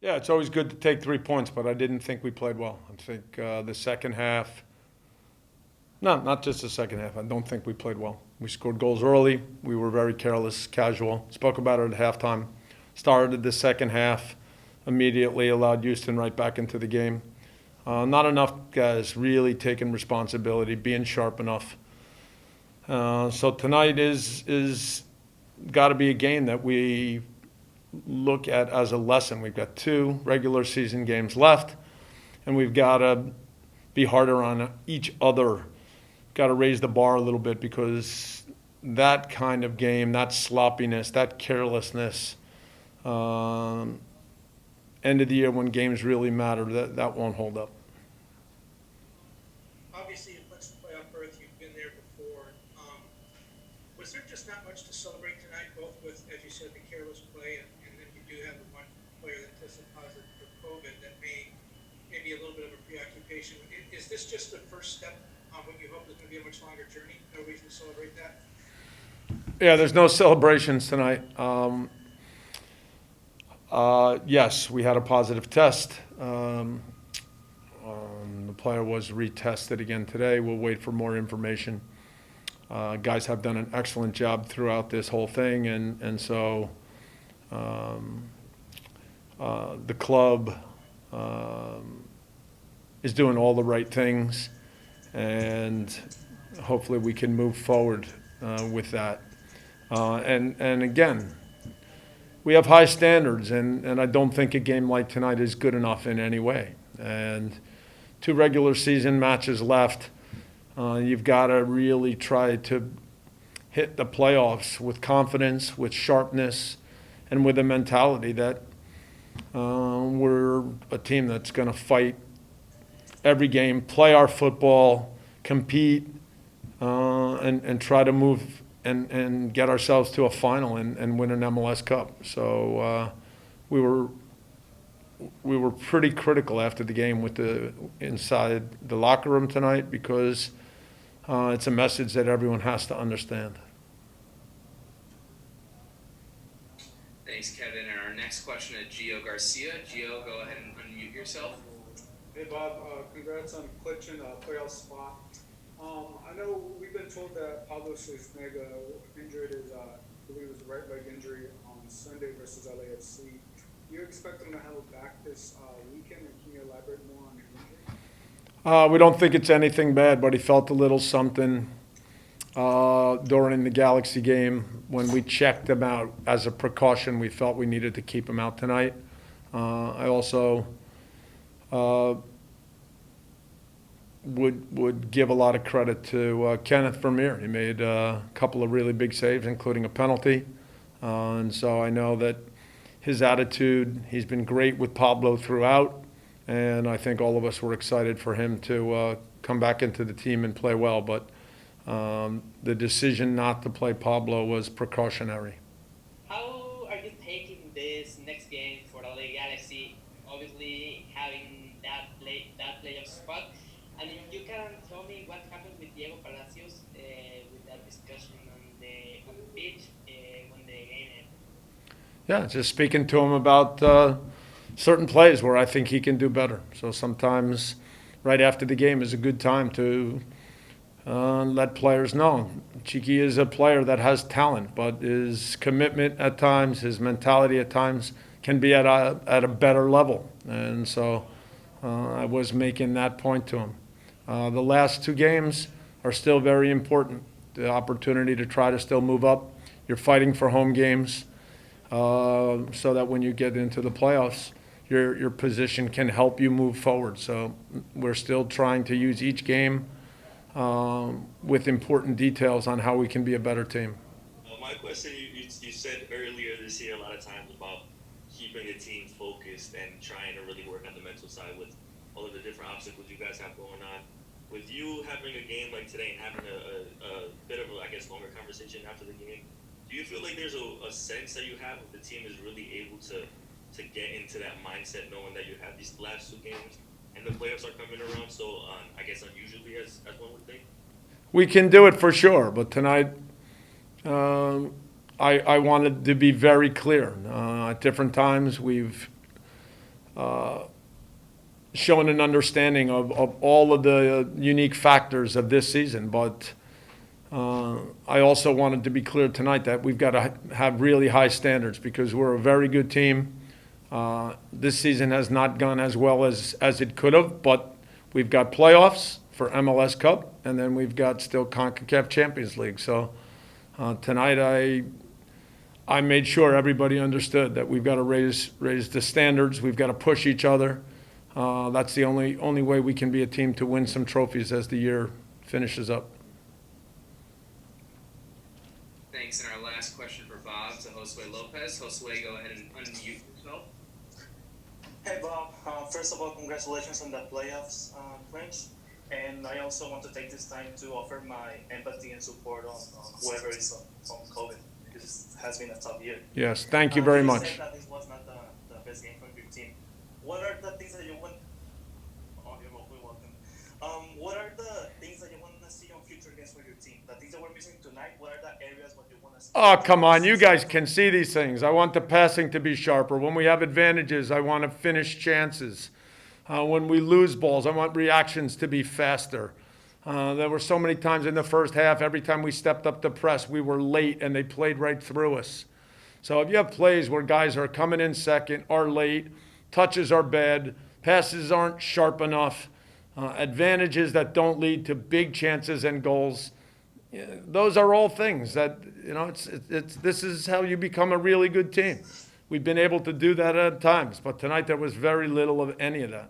Yeah, it's always good to take 3 points, but I didn't think we played well. I think the second half, no, not just the second half. I don't think we played well. We scored goals early. We were very careless, casual. Spoke about it at halftime. Started the second half, immediately allowed Houston right back into the game. Not enough guys really taking responsibility, being sharp enough. So tonight is got to be a game that we look at as a lesson. We've got 2 regular season games left, and we've got to be harder on each other. Got to raise the bar a little bit because that kind of game, that sloppiness, that carelessness, end of the year when games really matter, that won't hold up. Obviously, you clinched the playoff berth. You've been there before. Was there just not much to celebrate tonight, both with, as you said, the careless play, and then you do have the one player that tested positive for COVID that may be a little bit of a preoccupation. Is this just the first step on what you hope is going to be a much longer journey? No reason to celebrate that? Yeah, there's no celebrations tonight. Yes, we had a positive test. The player was retested again today. We'll wait for more information. Guys have done an excellent job throughout this whole thing, and so the club is doing all the right things, and hopefully we can move forward with that. And again, we have high standards, and I don't think a game like tonight is good enough in any way. And 2 regular season matches left. You've got to really try to hit the playoffs with confidence, with sharpness, and with a mentality that we're a team that's going to fight every game, play our football, compete, and try to move and get ourselves to a final and win an MLS Cup. So we were pretty critical after the game with the inside the locker room tonight because it's a message that everyone has to understand. Thanks, Kevin. And our next question is Gio Garcia. Gio, go ahead and unmute yourself. Hey Bob, congrats on clinching a playoff spot. I know we've been told that Pablo Schwarzenegger injured his, I believe it was right leg injury on Sunday versus LAFC. Do you expect him to have it back this weekend, and can you elaborate more on his injury? We don't think it's anything bad, but he felt a little something during the Galaxy game. When we checked him out as a precaution, we felt we needed to keep him out tonight. I also would give a lot of credit to Kenneth Vermeer. He made a couple of really big saves, including a penalty. And so I know that his attitude, he's been great with Pablo throughout. And I think all of us were excited for him to come back into the team and play well. But the decision not to play Pablo was precautionary. How are you taking this next game for the LA Galaxy? Obviously, having that playoff spot. And if you can tell me what happened with Diego Palacios with that discussion on the pitch when the game ended. Yeah, just speaking to him about certain plays where I think he can do better. So sometimes right after the game is a good time to let players know. Chiqui is a player that has talent, but his commitment at times, his mentality at times can be at a better level. And so I was making that point to him. The last 2 games are still very important. The opportunity to try to still move up. You're fighting for home games so that when you get into the playoffs, your position can help you move forward. So we're still trying to use each game with important details on how we can be a better team. My question, you said earlier this year a lot of times about keeping the team focused and trying to really work on the mental side with all of the different obstacles you guys have going on. With you having a game like today and having a bit of a, I guess, longer conversation after the game, do you feel like there's a sense that you have that the team is really able to get into that mindset knowing that you have these last 2 games and the playoffs are coming around so, I guess, unusually as one would think? We can do it for sure, but tonight I wanted to be very clear. At different times we've showing an understanding of all of the unique factors of this season. But I also wanted to be clear tonight that we've got to have really high standards because we're a very good team. This season has not gone as well as it could have, but we've got playoffs for MLS Cup, and then we've got still CONCACAF Champions League. So tonight I made sure everybody understood that we've got to raise the standards. We've got to push each other. That's the only way we can be a team to win some trophies as the year finishes up. Thanks. And our last question for Bob to Josue Lopez. Josue, go ahead and unmute yourself. Hey Bob, first of all, congratulations on the playoffs clinch. And I also want to take this time to offer my empathy and support on whoever is on COVID, because it has been a tough year. Yes, thank you very You much. said that this was not the best game for your team. What are the things that you want? Oh, you're welcome. What are the things that you want to see on future games for your team? The things that we're missing tonight, what are the areas what you want to see? Oh, come on. You guys can see these things. I want the passing to be sharper. When we have advantages, I want to finish chances. When we lose balls, I want reactions to be faster. There were so many times in the first half, every time we stepped up to press, we were late and they played right through us. So if you have plays where guys are coming in second, are late, touches are bad, passes aren't sharp enough, advantages that don't lead to big chances and goals, those are all things that, this is how you become a really good team. We've been able to do that at times, but tonight there was very little of any of that.